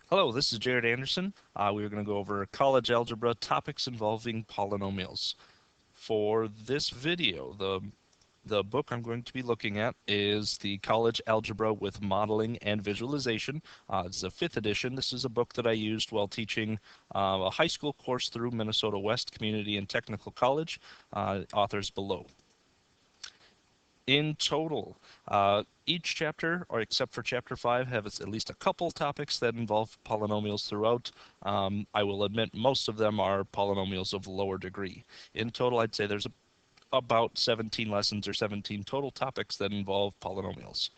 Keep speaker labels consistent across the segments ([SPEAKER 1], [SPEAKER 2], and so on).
[SPEAKER 1] Hello, this is Jared Anderson. We're going to go over college algebra topics involving polynomials. For this video, the book I'm going to be looking at is the College Algebra with Modeling and Visualization. It's the 5th edition. This is a book that I used while teaching a high school course through Minnesota West Community and Technical College. Authors below. In total, each chapter, or except for chapter 5, has at least a couple topics that involve polynomials throughout. I will admit most of them are polynomials of lower degree. In total, I'd say there's about 17 lessons or 17 total topics that involve polynomials.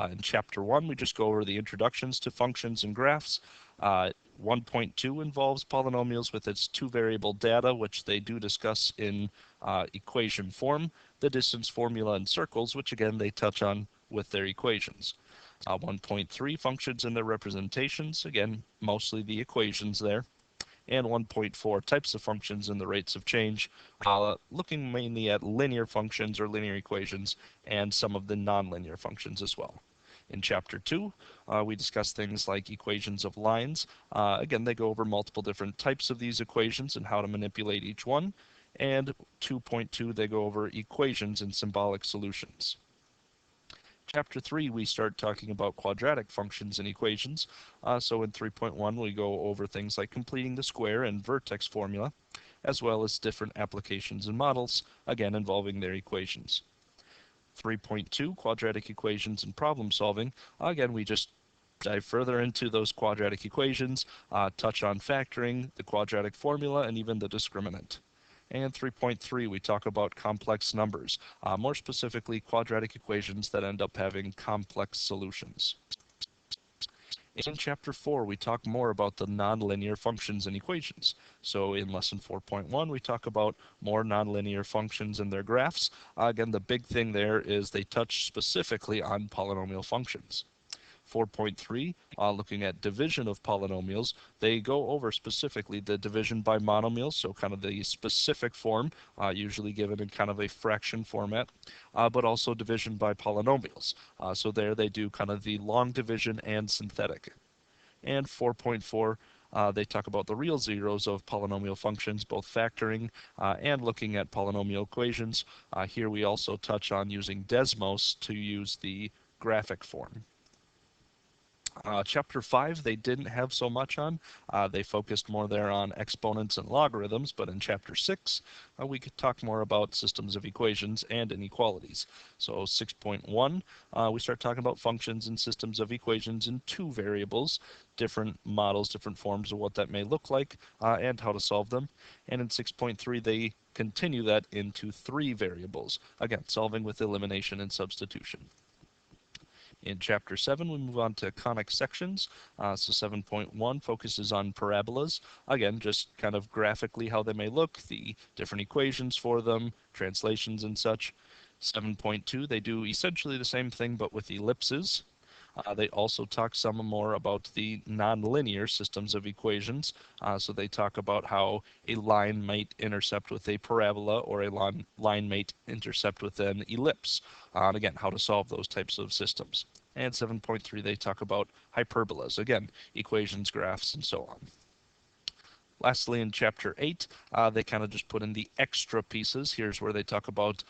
[SPEAKER 1] In chapter 1, we just go over the introductions to functions and graphs. 1.2 involves polynomials with its two-variable data, which they do discuss in equation form, the distance formula and circles, which again they touch on with their equations. 1.3 functions and their representations, again mostly the equations there. And 1.4 types of functions and the rates of change, looking mainly at linear functions or linear equations and some of the nonlinear functions as well. In chapter 2, we discuss things like equations of lines. Again, they go over multiple different types of these equations and how to manipulate each one. And 2.2, they go over equations and symbolic solutions. Chapter 3, we start talking about quadratic functions and equations. So in 3.1, we go over things like completing the square and vertex formula, as well as different applications and models, again involving their equations. 3.2, quadratic equations and problem solving. Again, we just dive further into those quadratic equations, touch on factoring, the quadratic formula, and even the discriminant. And 3.3, we talk about complex numbers, more specifically quadratic equations that end up having complex solutions. In chapter 4, we talk more about the nonlinear functions and equations. So in lesson 4.1, we talk about more nonlinear functions and their graphs. Again, the big thing there is they touch specifically on polynomial functions. 4.3, looking at division of polynomials, they go over specifically the division by monomials, so kind of the specific form, usually given in kind of a fraction format, but also division by polynomials. So there they do kind of the long division and synthetic. And 4.4, they talk about the real zeros of polynomial functions, both factoring and looking at polynomial equations. Here we also touch on using Desmos to use the graphic form. Chapter 5, they didn't have so much on. They focused more there on exponents and logarithms, but in Chapter 6, we could talk more about systems of equations and inequalities. So 6.1, we start talking about functions and systems of equations in two variables, different models, different forms of what that may look like, and how to solve them. And in 6.3, they continue that into three variables, again, solving with elimination and substitution. In Chapter 7, we move on to conic sections. So 7.1 focuses on parabolas. Again, just kind of graphically how they may look, the different equations for them, translations and such. 7.2, they do essentially the same thing but with ellipses. They also talk some more about the nonlinear systems of equations. So they talk about how a line might intercept with a parabola or a line might intercept with an ellipse. And again, how to solve those types of systems. And 7.3, they talk about hyperbolas. Again, equations, graphs, and so on. Lastly, in Chapter 8, they kind of just put in the extra pieces. Here's where they talk about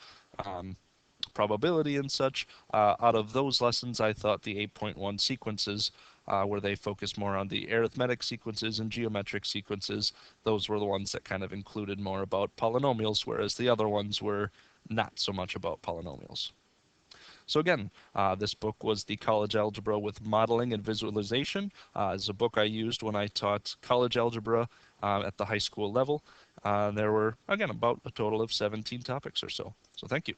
[SPEAKER 1] probability and such. Out of those lessons, I thought the 8.1 sequences, where they focus more on the arithmetic sequences and geometric sequences, those were the ones that kind of included more about polynomials, whereas the other ones were not so much about polynomials. So again, this book was the College Algebra with Modeling and Visualization. It's a book I used when I taught college algebra at the high school level. There were, again, about a total of 17 topics or so. So thank you.